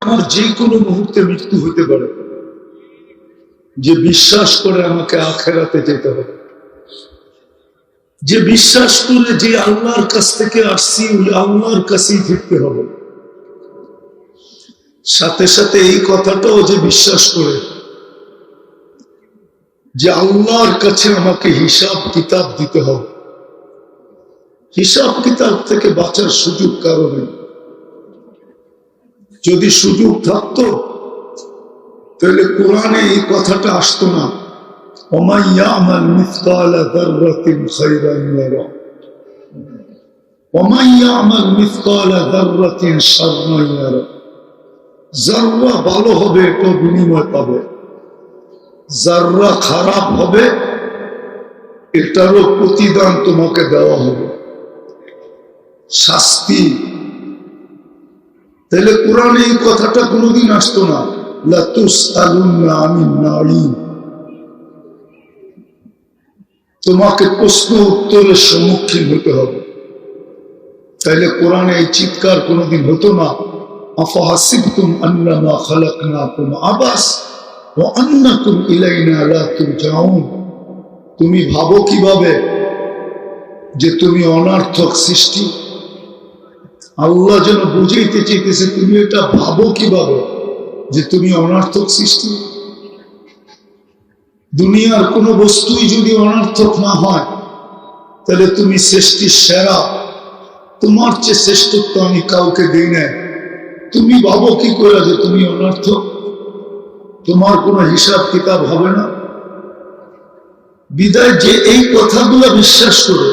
আমার যে কোনো মুহূর্তে মৃত্যু হতে পারে, যে বিশ্বাস করে আমাকে আখেরাতে যেতে হবে, যে বিশ্বাস করে যে আল্লাহর কাছ থেকে আসছি ওই আল্লাহর কাছেই ফিরতে হবে, সাথে সাথে এই কথাটাও যে বিশ্বাস করে যে আল্লাহর কাছে আমাকে হিসাব কিতাব দিতে হবে। হিসাব কিতাব থেকে বাঁচার সুযোগ কারো নেই। যদি সুযোগ থাকতো তাহলে কোরআনে এই কথাটা আসতো না, ওমান ইয়ামাল মিসকালা যাররাতিন খায়রান ইয়ারা ওমান ইয়ামাল মিসকালা যাররাতিন শাররান ইয়ারা। যাররা ভালো হবে এটা বিনিময় পাবে, যাররা খারাপ হবে এটারও প্রতিদান তোমাকে দেওয়া হবে, শাস্তি। তাহলে কোরআনে এই কথাটা কোনোদিন আসতো না, লা তুসআলুনা আনিন নাঈম। তোমাকে প্রশ্ন উত্তরের সম্মুখীন হতে হবে। তাইলে কোরআনে এই চিৎকার কোনোদিন হতো না, আফাহাসিবতুম আন্নামা খালাকনাকুম আবাস ওয়া আন্নাকুম ইলাইনা লা তুরজাউন। তুমি ভাবো কিভাবে যে তুমি অনার্থক সৃষ্টি? আল্লাহ যেন বুঝাইতে চাইতেছে তুমি এটা ভাবো কিভাবে যে তুমি অনার্থক সৃষ্টি? দুনিয়ার কোনো বস্তুই যদি অনার্থক না হয় তাহলে তুমি সৃষ্টির সেরা, তোমার চেয়ে শ্রেষ্ঠত্ব আমি কাউকে দিই না। তুমি ভাবো কি করে যে তুমি অনার্থক? তোমার কোনো হিসাব কিতাব হবে না। বিদায় যে এই কথাগুলো বিশ্বাস করে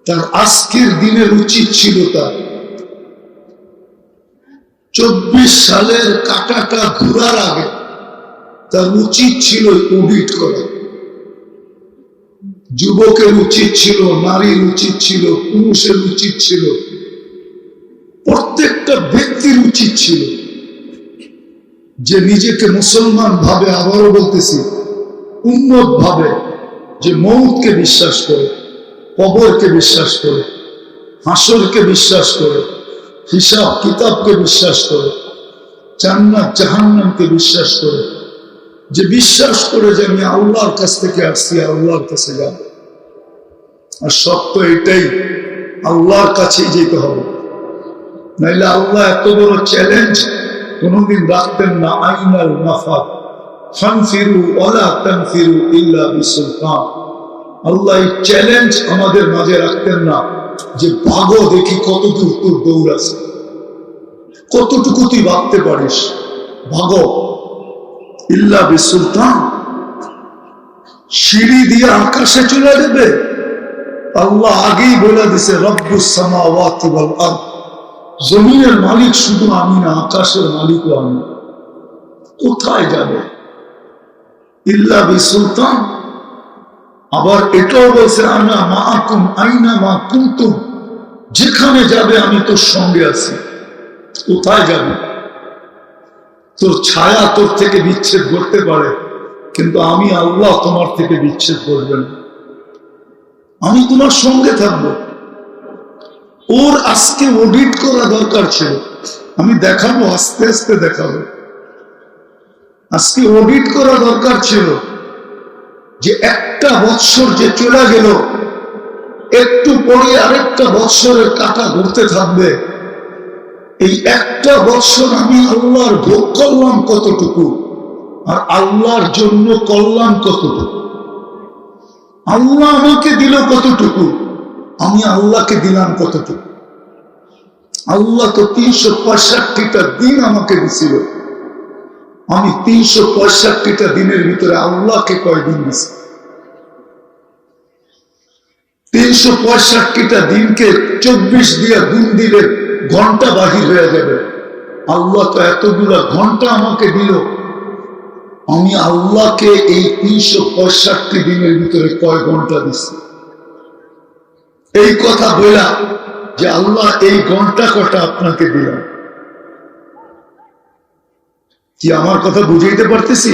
তার আজকের দিনের উচিত ছিল তার 24 সালের কাঁটাটা ঘোরার আগে তার উচিত ছিল অডিট করা। যুবকের উচিত ছিল, নারীর উচিত ছিল, পুরুষের উচিত ছিল, প্রত্যেকটা ব্যক্তির উচিত ছিল যে নিজেকে মুসলমান ভাবে, আবারও বলতেছি উম্মত ভাবে, যে মউতকে বিশ্বাস করে, কবরকে বিশ্বাস করে, হাসরকে বিশ্বাস করে, হিসাব কিতাবকে বিশ্বাস করে, জান্নাত জাহান্নামকে বিশ্বাস করে, যে বিশ্বাস করে যে আমি আল্লাহর কাছ থেকে আসছি, আল্লাহর কাছে যাব। আর সত্য এটাই, আল্লাহর কাছেই যেতে হবে। নাইলে আল্লাহ এত বড় চ্যালেঞ্জ কোনদিন রাখতেন না, আইনাল মাফাদ ফানফিরু ওয়ালা তানফিরু ইল্লা বিসুলতান। আল্লাহ এই চ্যালেঞ্জ আমাদের মাঝে রাখতেন না যে ভাগো দেখি কতদূর তোর দৌড় আছে, কতটুকু তুই ভাগতে পারিস, ভাগো। ইল্লা বিসুলতান, সিঁড়ি দিয়ে আকাশে চলে যাবে। আল্লাহ আগেই বলে দিছে রব্বুস সামাওয়াতি ওয়াল আরদ, জমিনের মালিক শুধু আমি না, আকাশের মালিকও আমি। কোথায় যাবে? ইল্লা বিসুলতান। আবার এটাও বলছে আনা মাআকুম আইনা মা কুনতুম, যেখানে যাবে আমি তোর সঙ্গে আছি। কোথায় যাবে? তোর ছায়া তোর থেকে বিচ্ছেদ করতে পারে, কিন্তু আমি আল্লাহ তোমার থেকে বিচ্ছেদ করবেন। আমি তোমার সঙ্গে থাকবো। ওর আজকে অডিট করা দরকার ছিল, আমি দেখাবো, আস্তে আস্তে দেখাবো। আজকে অডিট করা দরকার ছিল যে একটা বৎসর যে চলে গেল, একটু পরে আরেকটা বৎসরের কাঁটা ঘুরতে থাকবে। এই একটা বৎসর আমি আল্লাহর ভোগ করলাম কতটুকু, আর আল্লাহর জন্য করলাম কতটুকু। আল্লাহ আমাকে দিল কতটুকু, আমি আল্লাহকে দিলাম কতটুকু। আল্লাহ তো 365টা দিন আমাকে দিছিল, আমি 365টা দিনের ভিতরে আল্লাহকে কয়দিন দিছি? 365টা দিনকে 24 দিয়ে গুণ দিলে ঘন্টা বাহির হয়ে যাবে। আল্লাহ তো এতগুলা ঘন্টা আমাকে দিল, আমি আল্লাহকে এই 365 দিনের ভিতরে কয় ঘন্টা দিছি? এই কথা বলা যে আল্লাহ এই ঘন্টা কটা আপনাকে দিলাম। কি আমার কথা বুঝাইতে পারতেছি?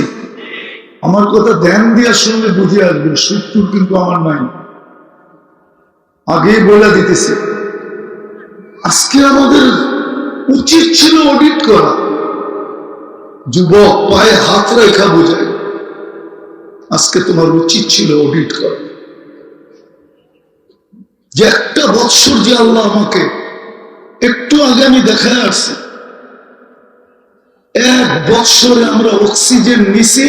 আমার কথা ধ্যান দিয়া শুনলে বুঝে আসবে, সূত্র কিন্তু আমার নাই, আগেই বলে দিতেছি। আজকে আমাদের উচিত ছিল অডিট করা। যুবক পায়ে হাত রেখা বোঝায়, আজকে তোমার উচিত ছিল অডিট করা। যে একটা বৎসর যে আল্লাহ আমাকে একটু আগে আমি দেখায় আসছি, 1 বৎসরে আমরা অক্সিজেন নিছি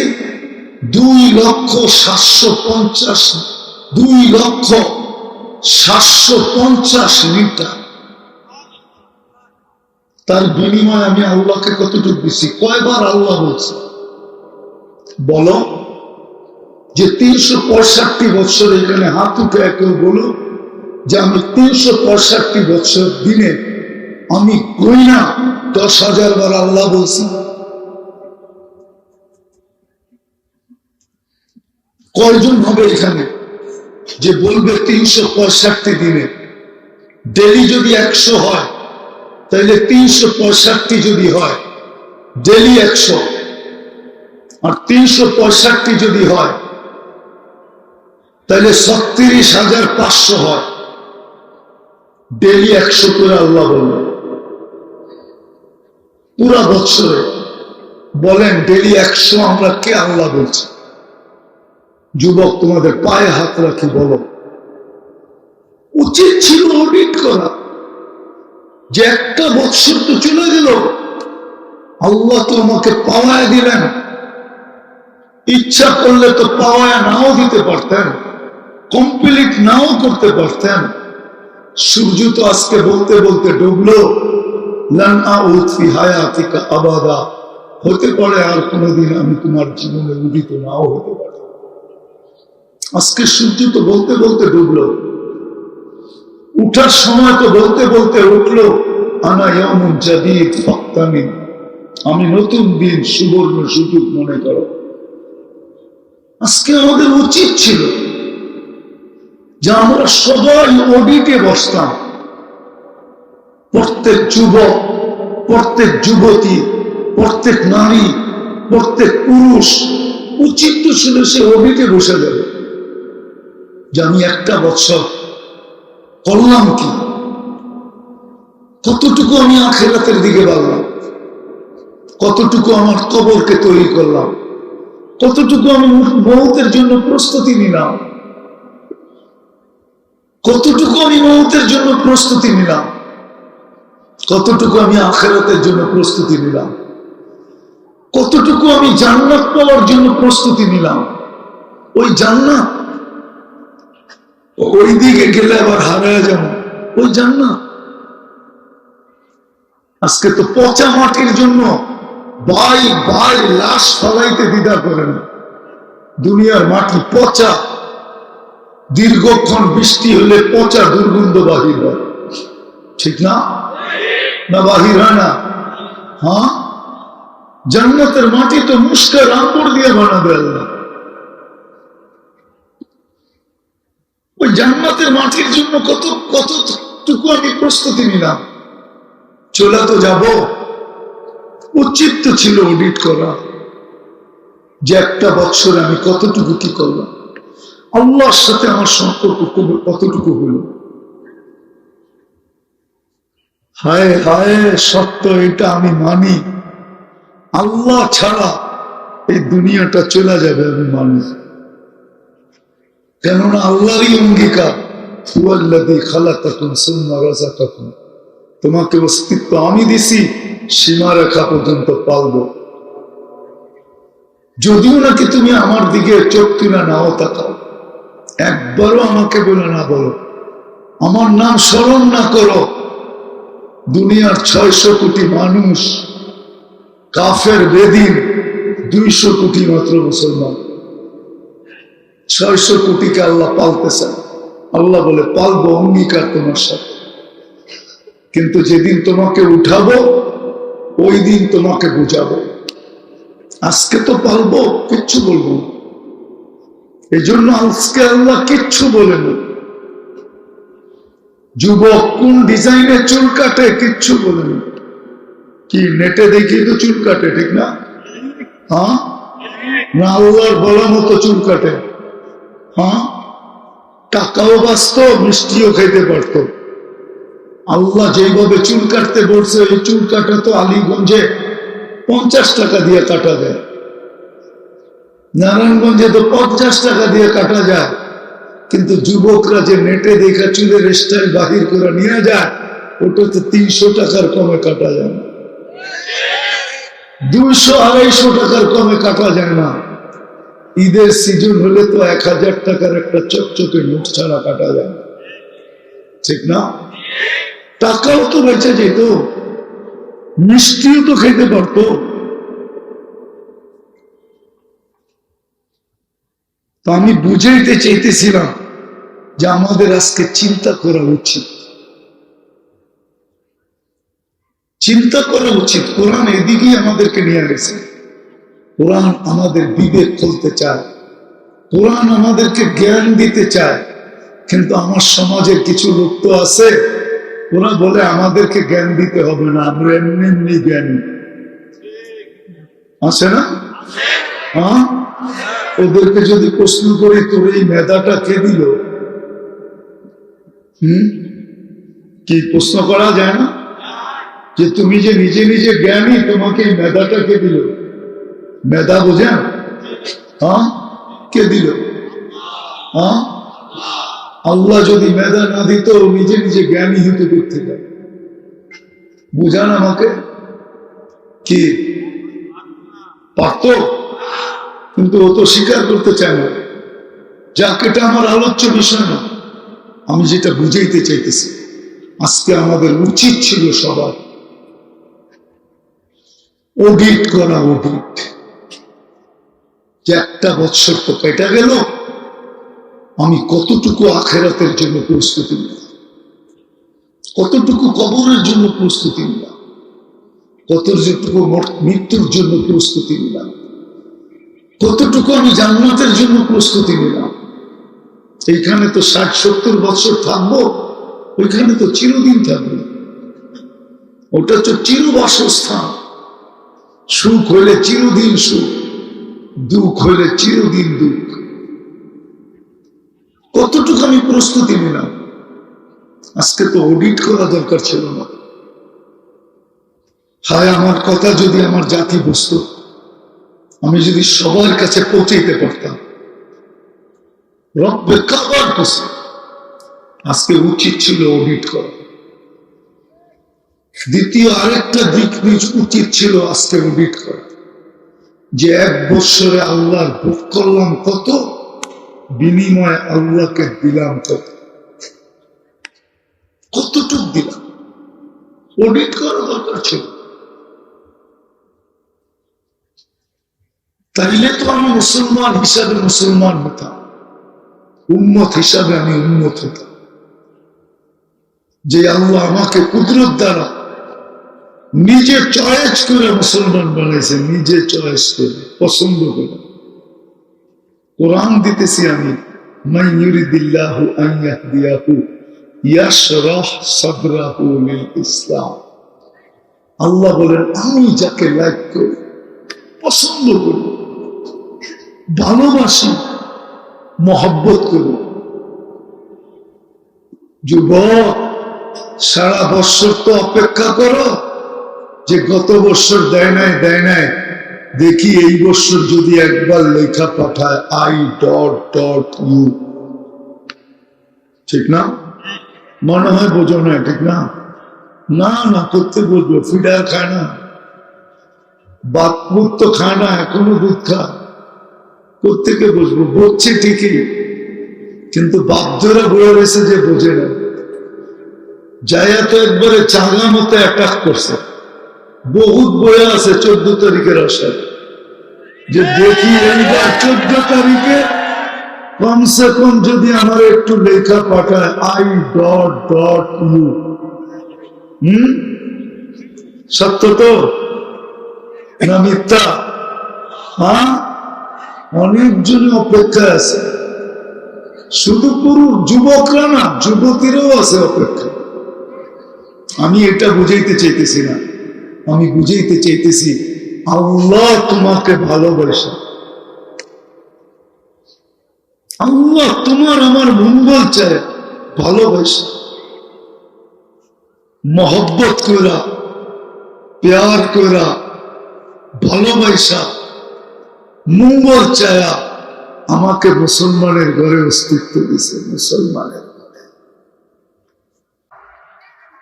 2,750 লিটার। তার বিনিময়ে আমি আল্লাহকে কতটুকু দিছি? কয়বার আল্লাহ বলছে বলো? যে 365 বছর এখানে হাত উঠে কেউ বলো যে আমি 365 বছর দিনে আমি কই না 10,000 বার আল্লাহ বলছি। কয়জন হবে এখানে যে বলবে 365 দিনে? ডেলি যদি 100 হয় তাহলে 365 যদি হয় ডেলি 100, আর 365 যদি হয় তাহলে 36,500 হয়, ডেলি 100 করে আল্লাহ বললেন। পুরা বছরে বলেন ডেলি 100 আমরা কে আল্লাহ বলছি? যুবক তোমাদের পায়ে হাত রাখি বলো, উচিত ছিল অডিট করা। যে একটা বৎসর তো চলে গেল, আল্লাহ তো আমাকে পাওয়ায় দিলেন, ইচ্ছা করলে তো পাওয়ায় নাও দিতে পারতেন, কমপ্লিট নাও করতে পারতেন। সূর্য তো আজকে বলতে বলতে ডুবলো, লান আউদ ফি হায়াতিকা আবাদা, হতে পারে আর কোনোদিন আমি তোমার জীবনে উদিত নাও হতে পারে। আজকে সূর্য তো বলতে বলতে ডুবলো, উঠার সময় তো বলতে বলতে উঠলো, আনা ইয়াউমুন জাদীদ ফাক্তানিন, আমি নতুন দিন সুবর্ণ সুযোগ মনে করো। আজকে আমাদের উচিত ছিল যে আমরা সবাই অডিটে বসতাম। প্রত্যেক যুবক, প্রত্যেক যুবতী, প্রত্যেক নারী, প্রত্যেক পুরুষ উচিত তো ছিল সে অডিটে বসে যাবে যে আমি একটা বছর করলাম কি, কতটুকু আমি আখিরাতের দিকে বাড়লাম, কতটুকু আমার কবরকে তৈরি করলাম, কতটুকু আমি মওতের জন্য প্রস্তুতি নিলাম, কতটুকু আমি মওতের জন্য প্রস্তুতি নিলাম, কতটুকু আমি আখিরাতের জন্য প্রস্তুতি নিলাম, কতটুকু আমি জান্নাত পাওয়ার জন্য প্রস্তুতি নিলাম। ওই জান্নাত ওই দিকে গেলে আবার হারায় যাব, ওই জান্নাত। আজকে তো পচা মাটির জন্য ভাই ভাই লাশ ফলাইতে দ্বিধা করে না। দুনিয়ার মাটি পচা, দীর্ঘক্ষণ বৃষ্টি হলে পচা দুর্গন্ধ বাহির হয়, ঠিক না? না বাহির হয় না? হ্যাঁ, জান্নাতের মাটি তো মুস্কার আম্বর দিয়ে বানাবে আল্লাহ। ওই জান্নাতের মাটির জন্য কতটুকু আমি প্রস্তুতি নিলাম। চলে তো যাব, উচিত তো ছিল অডিট করা যে একটা বছরে আমি কতটুকু কি করলাম, আল্লাহর সাথে আমার সম্পর্ক কতটুকু হলো। হায় হায়, সত্য এটা আমি মানি, আল্লাহ ছাড়া এই দুনিয়াটা চলে যাবে আমি মানি। কেননা আল্লাহরই অঙ্গীকার, হুয়াল্লাযী খালাকাকুম সুম্মা রাযাকাকুম, তোমাকে অস্তিত্ব আমি দিছি, সীমারেখা পর্যন্ত পালবো। যদিও নাকি তুমি আমার দিকে চোখ তুলে নাও তাকাও, একবারও আমাকে বলে না বলো, আমার নাম স্মরণ না করো, দুনিয়ার 600 কোটি মানুষ কাফের বেদিন, 200 কোটি মাত্র মুসলমান। 600 কোটিকে আল্লাহ পালতেছেন। আল্লাহ বলে পালবো, অঙ্গীকার তোমার সাথে, কিন্তু যেদিন তোমাকে উঠাবো ওই দিন তোমাকে বুঝাবো। আজকে তো পালবো, কিচ্ছু বলবো না। এই জন্য আজকে আল্লাহ কিচ্ছু বলেন। যুবক কোন ডিজাইনে চুল কাটে কিচ্ছু বলেন, কি নেটে দেখি তো চুল কাটে, ঠিক না? হ্যাঁ, না আল্লাহর বলা মতো চুল কাটে? হ্যাঁ, টাকাও বাঁচত, মিষ্টিও খেতে পারত, আল্লাহ যেইভাবে চুল কাটতে বলছে, এই চুল কাটা তো আলীগঞ্জে 50 টাকা দিয়ে কাটা যায়, নারায়ণগঞ্জে তো 50 টাকা দিয়ে কাটা যায়, কিন্তু যুবকরা যে নেটে দেখা চুলের স্টাইল বাহির করে নিয়ে যায়, ওটা তো 300 টাকার কমে কাটা যায় না, 200-250 টাকার কমে কাটা যায় না। ঈদের সিজন হলে তো 1000 টাকার একটা চকচকে নোট ছাড়া কাটা যায় না, ঠিক না? টাকাও তো বেঁচে যেত, মিষ্টিও তো খেতে পারতো। তো আমি বুঝাইতে চাইতেছিলাম যে আমাদের আজকে চিন্তা করা উচিত, চিন্তা করা উচিত। কোরআন এদিকেই আমাদেরকে নিয়ে গেছে। কোরআন আমাদের বিবেক খুলতে চায়, কোরআন আমাদেরকে জ্ঞান দিতে চায়, কিন্তু আমার সমাজের কিছু লোক তো আছে, ওরা বলে আমাদেরকে জ্ঞান দিতে হবে না, আমরা এমনি এমনি জ্ঞানী। আছে না? হ্যাঁ, ওদেরকে যদি প্রশ্ন করি তোর এই মেধাটা কে দিল, কি প্রশ্ন করা যায় না যে তুমি যে নিজে নিজে জ্ঞানী, তোমাকে এই মেধাটা কে দিল? মেধা বোঝেন? হ্যাঁ, কে দিল? হ্যাঁ, আল্লাহ যদি মেধা না দিত, নিজে নিজে জ্ঞানী হতে করতে পারে। বুঝান আমাকে, কি পারত? কিন্তু ও তো স্বীকার করতে চায় না। যাক, এটা আমার আলোচ্য বিষয় না। আমি যেটা বুঝাইতে চাইতেছি, আজকে আমাদের উচিত ছিল সবার অডিট করা, অডিট। যে একটা বৎসর তো কেটে গেল, আমি কতটুকু আখেরাতের জন্য প্রস্তুতি নিলাম, কতটুকু কবরের জন্য প্রস্তুতি নিলাম, কতটুকু মৃত্যুর জন্য প্রস্তুতি নিলাম, কতটুকু আমি জান্নাতের জন্য প্রস্তুতি নিলাম। এইখানে তো 60-70 বছর থাকবো, ওইখানে তো চিরদিন থাকবো। ওটা তো চিরবাসস্থান। সুখ হইলে চিরদিন সুখ, দুঃখ হইলে চিরদিন দুঃখ। কতটুকু আমি প্রস্তুতি নিলাম? আজকে তো অডিট করা দরকার ছিল না। হায়, আমার কথা যদি আমার জাতি বুঝতো, আমি যদি সবার কাছে পৌঁছাইতে পারতাম, রব্বে কাবার কাছে। আজকে উচিত ছিল অডিট করা। দ্বিতীয় আরেকটা দিক উচিত ছিল আজকে অডিট করা, যে 1 বৎসরে আল্লাহর ভোগ করলাম কত, বিনিময়ে আল্লাহকে দিলাম কত, কতটুক দিলাম। অডিট করা দরকার ছিল। তাইলে তো আমি মুসলমান হিসাবে মুসলমান হতাম, উম্মত হিসাবে আমি উম্মত হতাম। যে আল্লাহ আমাকে কুদরত দ্বারা নিজে চয়েস করে মুসলমান বানাইছে, নিজে চয়েস করে, পছন্দ করে। কোরআন দিতেছি আমি, মান ইউরিদিল্লাহু আন ইয়াহদিয়াহু ইয়াশরাহ সাদরাহু লিল ইসলাম। আল্লাহ বলেন, আমি যাকে লাইক করি, পছন্দ করি, ভালোবাসি, মহব্বত করি। যুবক, সারা বৎসর তো অপেক্ষা করো যে গত বৎসর দেয় নাই, দেখি এই বৎসর যদি একবার লেখা পাঠায় I.U, ঠিক না? মনে হয় বোঝো না, ঠিক না? না না, করতে বলবো। ফিডার খায় না, দুধ তো খায় না, এখনো দুধ খায়। কোত্থেকে বুঝবো? বুঝছে ঠিকই, কিন্তু বাধ্যরা বলে রয়েছে যে বোঝে না। যাইয়া তো একবারে চাঙা মতো অ্যাটাক করছে। বহুত বই আছে 14 তারিখের আসার, যে দেখি এইবার 14 তারিখে কমসে কম যদি আমার একটু লেখা পাঠায় I.U। সত্য তো না মিথ্যা? হ্যাঁ, অনেকজন অপেক্ষা আছে। শুধু পুরুষ যুবকরা না, যুবতীরাও আছে অপেক্ষা। আমি এটা বুঝাইতে চাইতেছি না, আমি বুঝাইতে চাইতেছি আল্লাহ তোমাকে ভালোবাসে, আল্লাহ তোমার আমার মঙ্গল চায়, ভালোবাসে। মহব্বত কইরা, প্যার কইরা, ভালোবাসা, মঙ্গল চায়া আমাকে মুসলমানের ঘরে অস্তিত্ব দিছে। মুসলমানের ঘরে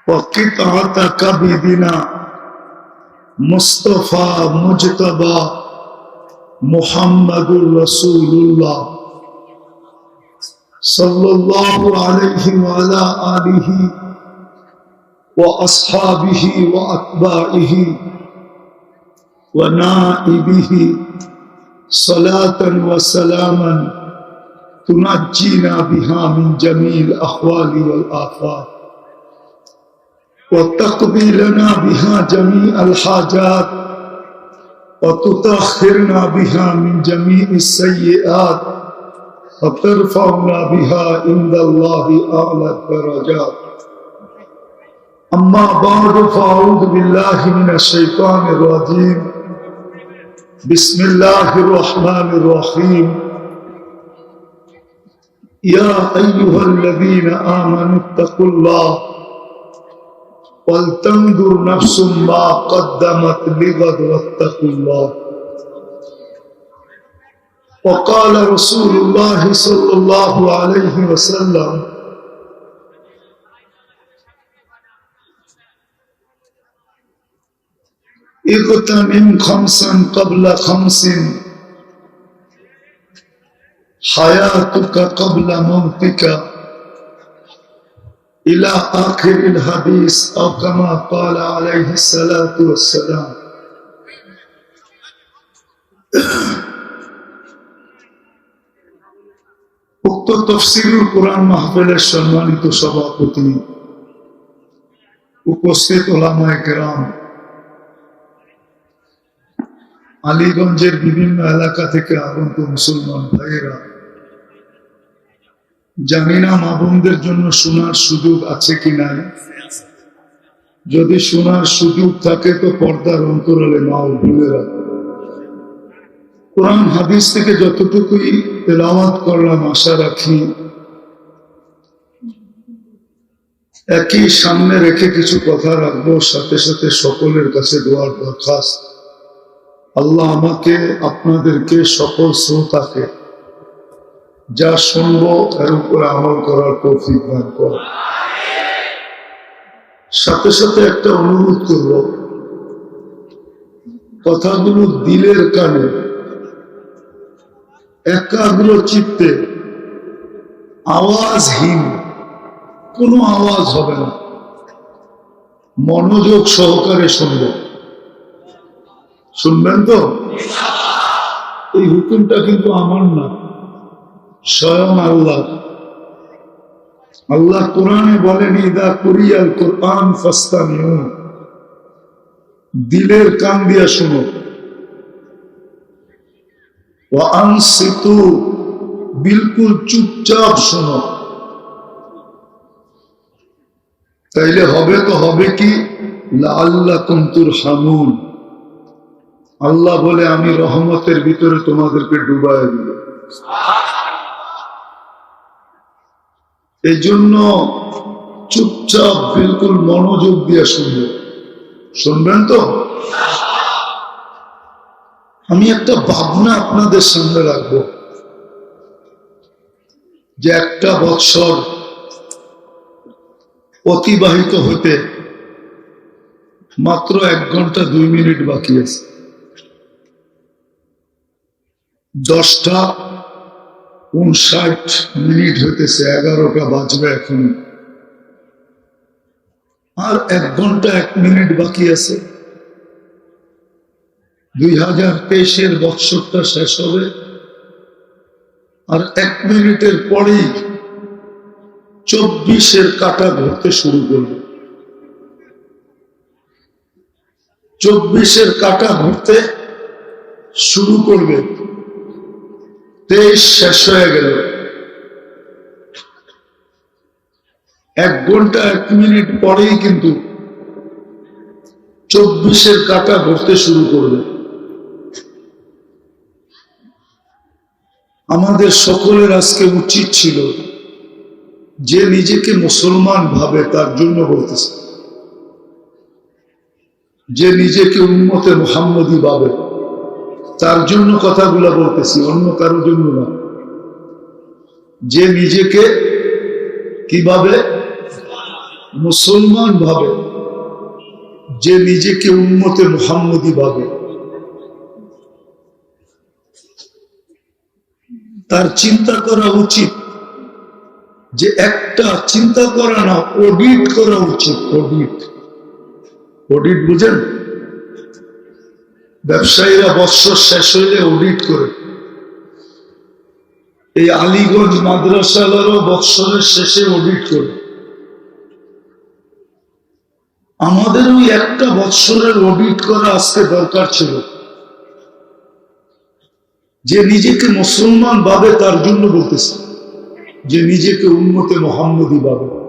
ওয়াকিতাতা বিদিনা মুস্তাফা মুজতবা মুহাম্মাদুর রাসূলুল্লাহ সাল্লাল্লাহু আলাইহি ওয়া আলা আলিহি ওয়া আসহাবিহি ওয়া আতবাইহি ওয়া নাইবিহি সালাতান ওয়া সালামান তুনাজ্জিনা বিহা মিন জামিল আহওয়ালি ওয়াল আফাত ওয়া তাকদি লানা বিহা জামিআল হাজাত ওয়া তুতাখিরনা বিহা মিন জামিইস সাইয়্যাত ওয়া তারফাউনা বিহা ইনদাল্লাহি আ'লা দারাজাত। أما بعد فأعوذ بالله من الشيطان الرجيم بسم الله الرحمن الرحيم يا أيها الذين آمنوا اتقوا الله ولتنظر نفس ما قدمت لغد واتقوا الله وقال رسول الله صلى الله عليه وسلم اغتنم خمسا قبل خمس حياتك قبل موتك إلى آخر الحديث أو كما قال عليه الصلاة والسلام। উক্ত তাফসীরুল কুরআন মাহফিলের সম্মানিত সভাপতি, উপস্থিত উলামায়ে কেরাম, আলীগঞ্জের বিভিন্ন এলাকা থেকে আগত মুসলমান ভাইয়েরা, জানি না মা বোনদের জন্য শোনার সুযোগ আছে কি নাই। যদি শোনার সুযোগ থাকে তো পর্দার অন্তরালে মা ও বোনেরা কোরআন হাদিস থেকে যতটুকুই তেলাওয়াত করলাম আশা রাখি একই সামনে রেখে কিছু কথা রাখবো, সাথে সাথে সকলের কাছে দোয়ার দরখাস্ত। আল্লাহ আমাকে আপনাদেরকে সকল শ্রোতাকে যা শুনবো এর উপরে আমল করার তৌফিক দান করুন। সাথে সাথে একটা অনুরোধ করব, কথাগুলো দিলের কানে একাগ্র চিত্তে, আওয়াজহীন, কোনো আওয়াজ হবে না, মনোযোগ সহকারে শুনবেন। শুনবেন তো? এই হুকুমটা কিন্তু আমার না, স্বয়ং আল্লাহ। আল্লাহ কোরআনে বলেন ইদা কুরিয়াল কুরআন ফাস্তামিউ, দিলের কান দিয়া শুনো, ওয়া আনসিতু, বিলকুল চুপচাপ শোনো। তাইলে হবে তো হবে কি, লাআল্লাকুম তুরহামুন, আল্লাহ বলে আমি রহমতের ভিতরে তোমাদেরকে ডুবায় দিব। এই জন্য চুপচাপ বিলকুল মনোযোগ দিয়ে শুনবে। শুনবেন তো? আমি একটা ভাবনা আপনাদের সামনে রাখবো যে একটা বৎসর অতিবাহিত হতে মাত্র 1 ঘন্টা 2 মিনিট বাকি আছে। 10:59 হইতেছে, 11টা বাজবে এখন, আর 1 ঘন্টা 1 মিনিট বাকি আছে। 2023-এর বৎসরটা শেষ হবে, আর 1 মিনিটের পরেই 24-এর কাঁটা ঘুরতে শুরু করবে। 24-এর কাঁটা ঘুরতে শুরু করবে, 23 শেষ হয়ে গেল। 1 ঘন্টা 1 মিনিট পরেই কিন্তু 24-এর কাঁটা ঘুরতে শুরু করবে। আমাদের সকলের আজকে উচিত ছিল, যে নিজেকে মুসলমান ভাবে তার জন্য বলতেছে, যে নিজেকে উম্মতে মুহাম্মদী ভাবে, তার জন্য কথাগুলো বলতেছি, অন্য কারোর জন্য না। যে নিজেকে কিভাবে মুসলমান ভাবে, যে নিজেকে উম্মতে মুহাম্মদী ভাবে, তার চিন্তা করা উচিত যে একটা চিন্তা করা না, অডিট করা উচিত। অডিট, অডিট বুঝেন? ব্যবসায়ীরা বৎসর শেষ হইলে অডিট করে। এই আলীগঞ্জ মাদ্রাসালারও বৎসরের শেষে অডিট করে। আমাদের ওই একটা বৎসরের অডিট করা আজকে দরকার ছিল। যে নিজেকে মুসলমান ভাবে, তার জন্য বলতেছে, যে নিজেকে উম্মতে মুহাম্মদী ভাবে।